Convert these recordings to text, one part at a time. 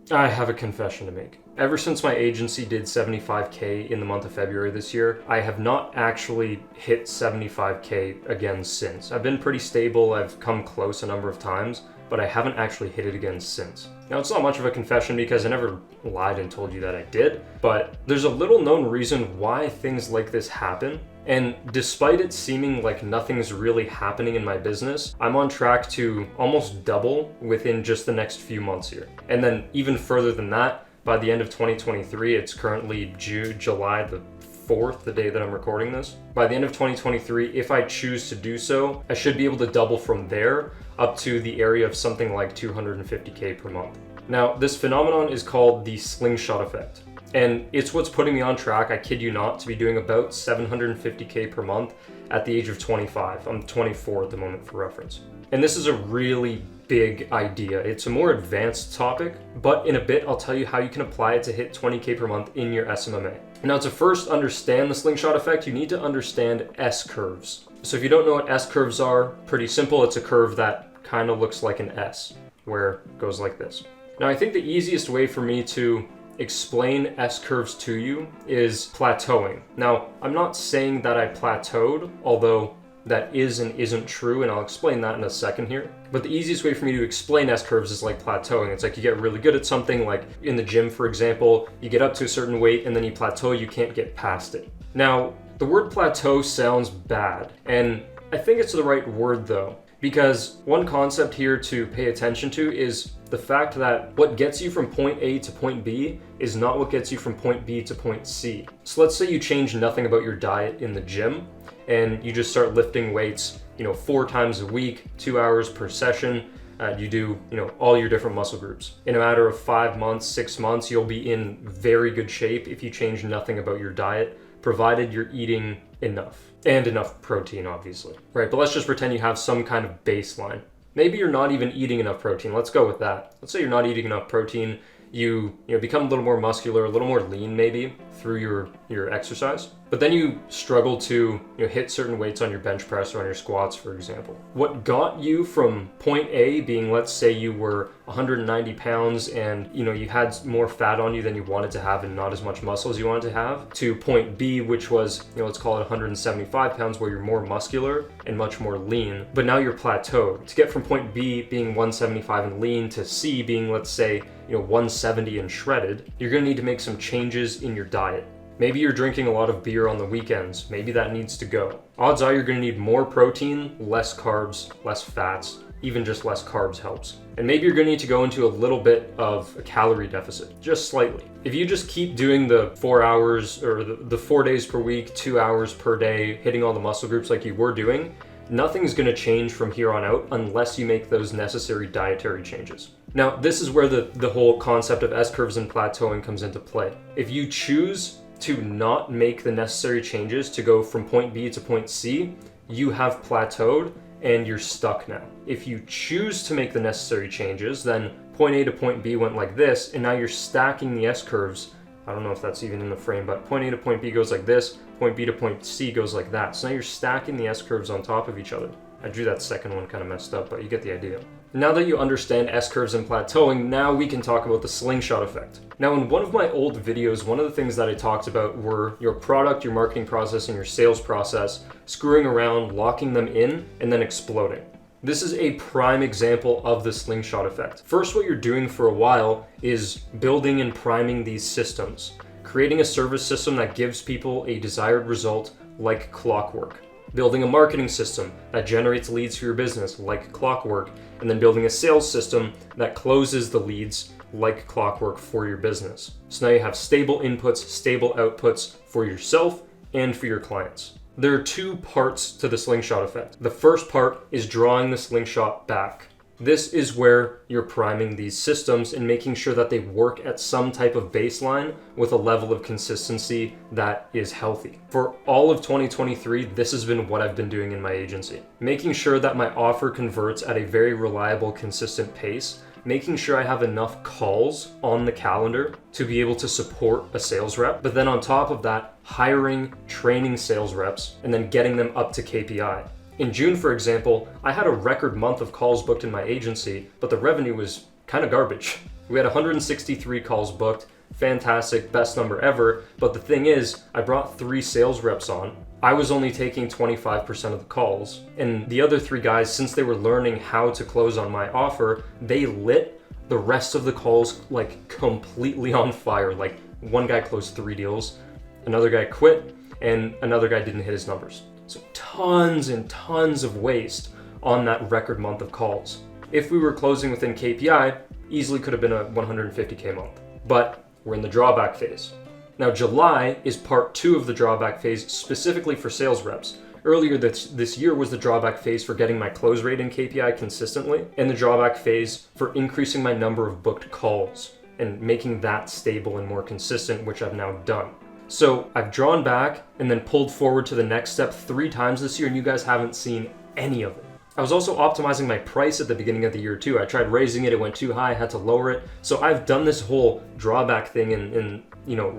I have a confession to make. Ever since my agency did 75K in the month of February this year, I have not actually hit 75K again since. I've been pretty stable, I've come close a number of times, but I haven't actually hit it again since. Now, it's not much of a confession because I never lied and told you that I did, but there's a little known reason why things like this happen. And despite it seeming like nothing's really happening in my business, I'm on track to almost double within just the next few months here. And then even further than that, by the end of 2023, it's currently July the 4th, the day that I'm recording this. By the end of 2023, if I choose to do so, I should be able to double from there up to the area of something like 250K per month. Now, this phenomenon is called the Slingshot Effect. And it's what's putting me on track, I kid you not, to be doing about 750K per month at the age of 25. I'm 24 at the moment for reference. And this is a really big idea. It's a more advanced topic, but in a bit I'll tell you how you can apply it to hit 20K per month in your SMMA. Now, to first understand the Slingshot Effect, you need to understand S-curves. So if you don't know what S-curves are, pretty simple. It's a curve that kind of looks like an S, where it goes like this. Now, I think the easiest way for me to explain S-curves to you is plateauing. Now, I'm not saying that I plateaued, although that is and isn't true, and I'll explain that in a second here. But the easiest way for me to explain S-curves is like plateauing. It's like you get really good at something, like in the gym, for example, you get up to a certain weight and then you plateau, you can't get past it. Now, the word plateau sounds bad, and I think it's the right word though, because one concept here to pay attention to is the fact that what gets you from point A to point B is not what gets you from point B to point C. So let's say you change nothing about your diet in the gym and you just start lifting weights, 4 times a week, 2 hours per session. You do, all your different muscle groups. In a matter of 5 months, 6 months, you'll be in very good shape if you change nothing about your diet, provided you're eating enough. And enough protein, obviously. Right, but let's just pretend you have some kind of baseline. Maybe you're not even eating enough protein. Let's go with that. Let's say you're not eating enough protein. You become a little more muscular, a little more lean maybe through your exercise. But then you struggle to hit certain weights on your bench press or on your squats, for example. What got you from point A being, let's say you were 190 pounds and you had more fat on you than you wanted to have and not as much muscle as you wanted to have, to point B, which was, let's call it 175 pounds, where you're more muscular and much more lean, but now you're plateaued. To get from point B being 175 and lean to C being, let's say, 170 and shredded, you're gonna need to make some changes in your diet. Maybe you're drinking a lot of beer on the weekends. Maybe that needs to go. Odds are you're gonna need more protein, less carbs, less fats, even just less carbs helps. And maybe you're gonna need to go into a little bit of a calorie deficit, just slightly. If you just keep doing the 4 hours or the 4 days per week, 2 hours per day, hitting all the muscle groups like you were doing, nothing's gonna change from here on out unless you make those necessary dietary changes. Now, this is where the whole concept of S-curves and plateauing comes into play. If you choose to not make the necessary changes to go from point B to point C, you have plateaued and you're stuck now. If you choose to make the necessary changes, then point A to point B went like this, and now you're stacking the S-curves. I don't know if that's even in the frame, but point A to point B goes like this, point B to point C goes like that. So now you're stacking the S-curves on top of each other. I drew that second one kind of messed up, but you get the idea. Now that you understand S-curves and plateauing, now we can talk about the Slingshot Effect. Now, in one of my old videos, one of the things that I talked about were your product, your marketing process, and your sales process screwing around, locking them in, and then exploding. This is a prime example of the Slingshot Effect. First, what you're doing for a while is building and priming these systems, creating a service system that gives people a desired result like clockwork. Building a marketing system that generates leads for your business like clockwork, and then building a sales system that closes the leads like clockwork for your business. So now you have stable inputs, stable outputs for yourself and for your clients. There are 2 parts to the Slingshot Effect. The first part is drawing the slingshot back. This is where you're priming these systems and making sure that they work at some type of baseline with a level of consistency that is healthy. For all of 2023, this has been what I've been doing in my agency. Making sure that my offer converts at a very reliable, consistent pace, making sure I have enough calls on the calendar to be able to support a sales rep, but then on top of that, hiring, training sales reps, and then getting them up to KPI. In June, for example, I had a record month of calls booked in my agency, but the revenue was kind of garbage. We had 163 calls booked. Fantastic, best number ever. But the thing is, I brought 3 sales reps on. I was only taking 25% of the calls. And the other 3 guys, since they were learning how to close on my offer, they lit the rest of the calls like completely on fire. Like one guy closed 3 deals, another guy quit, and another guy didn't hit his numbers. So tons and tons of waste on that record month of calls. If we were closing within KPI, easily could have been a 150K month. But we're in the drawback phase. Now July is part 2 of the drawback phase specifically for sales reps. Earlier this year was the drawback phase for getting my close rate in KPI consistently, and the drawback phase for increasing my number of booked calls and making that stable and more consistent, which I've now done. So I've drawn back and then pulled forward to the next step 3 times this year, and you guys haven't seen any of it. I was also optimizing my price at the beginning of the year too. I tried raising it, it went too high, I had to lower it. So I've done this whole drawback thing and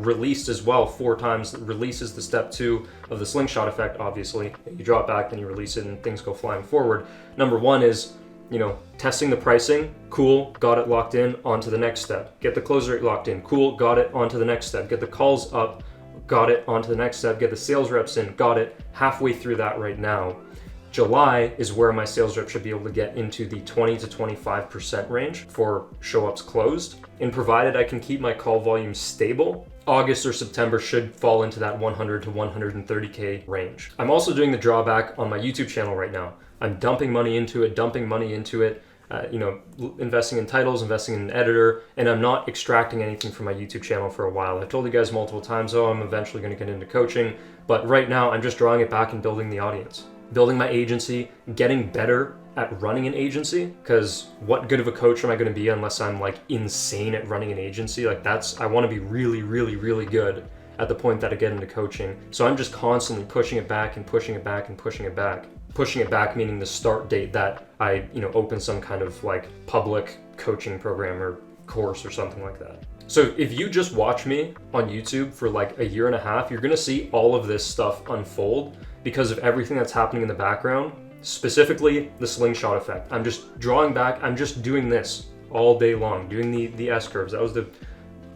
released as well 4 times. Release is the step 2 of the Slingshot Effect, obviously. You draw it back, then you release it, and things go flying forward. Number 1 is, testing the pricing. Cool, got it locked in, on to the next step. Get the close rate locked in. Cool, got it, on to the next step. Get the calls up, got it, on to the next step. Get the sales reps in, got it. Halfway through that right now. July is where my sales rep should be able to get into the 20 to 25% range for show-ups closed. And provided I can keep my call volume stable, August or September should fall into that 100 to 130K range. I'm also doing the drawback on my YouTube channel right now. I'm dumping money into it, investing in titles, investing in an editor, and I'm not extracting anything from my YouTube channel for a while. I've told you guys multiple times, I'm eventually going to get into coaching, but right now I'm just drawing it back and building the audience. Building my agency, getting better at running an agency, because what good of a coach am I going to be unless I'm like insane at running an agency? I want to be really, really, really good at the point that I get into coaching. So I'm just constantly pushing it back and pushing it back and pushing it back. Pushing it back meaning the start date that I, open some kind of like public coaching program or course or something like that. So if you just watch me on YouTube for like a year and a half, you're going to see all of this stuff unfold because of everything that's happening in the background, specifically the Slingshot Effect. I'm just drawing back. I'm just doing this all day long, doing the S-curves. That was the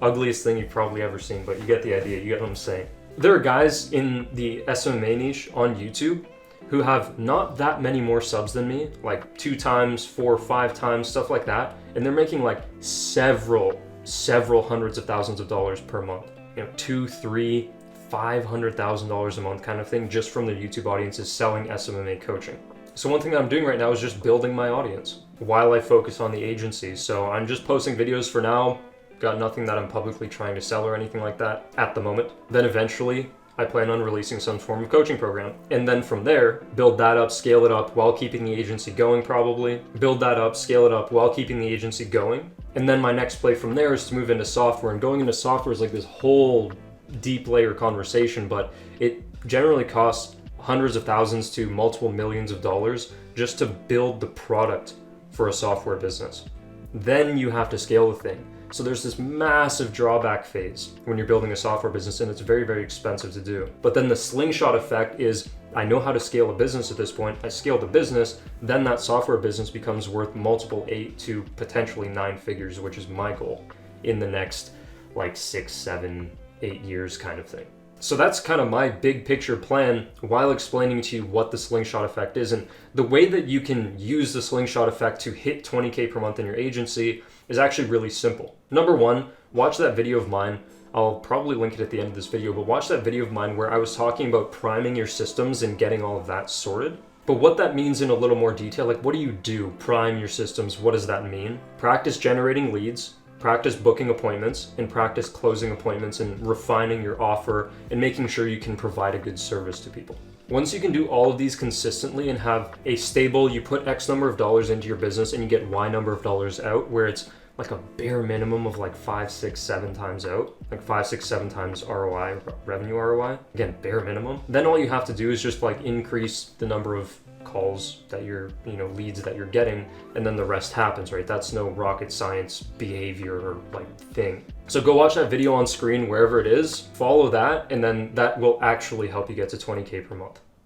ugliest thing you've probably ever seen, but you get the idea. You get what I'm saying. There are guys in the SMMA niche on YouTube who have not that many more subs than me, like 2 times, 4, 5 times, stuff like that. And they're making like several hundreds of thousands of dollars per month. $2, $3, $500,000 a month kind of thing just from their YouTube audiences selling SMMA coaching. So one thing that I'm doing right now is just building my audience while I focus on the agency. So I'm just posting videos for now. Got nothing that I'm publicly trying to sell or anything like that at the moment. Then eventually I plan on releasing some form of coaching program. And then from there, build that up, scale it up while keeping the agency going probably. Build that up, scale it up while keeping the agency going. And then my next play from there is to move into software. And going into software is like this whole deep layer conversation, but it generally costs hundreds of thousands to multiple millions of dollars just to build the product for a software business. Then you have to scale the thing. So there's this massive drawback phase when you're building a software business, and it's very, very expensive to do. But then the Slingshot Effect is, I know how to scale a business at this point. I scale the business, then that software business becomes worth multiple 8 to potentially 9 figures, which is my goal in the next like 6, 7, 8 years kind of thing. So that's kind of my big picture plan while explaining to you what the Slingshot Effect is. And the way that you can use the Slingshot Effect to hit 20K per month in your agency is actually really simple. Number 1, watch that video of mine. I'll probably link it at the end of this video, but watch that video of mine where I was talking about priming your systems and getting all of that sorted. But what that means in a little more detail, like what do you do? Prime your systems, what does that mean? Practice generating leads, practice booking appointments, and practice closing appointments and refining your offer and making sure you can provide a good service to people. Once you can do all of these consistently and have a stable, you put X number of dollars into your business and you get Y number of dollars out, where it's like a bare minimum of like 5, 6, 7 times out, like 5, 6, 7 times ROI, revenue ROI, again, bare minimum. Then all you have to do is just like increase the number of calls that you're, leads that you're getting, and then the rest happens, right? That's no rocket science behavior or like thing. So go watch that video on screen wherever it is, follow that, and then that will actually help you get to 20K per month.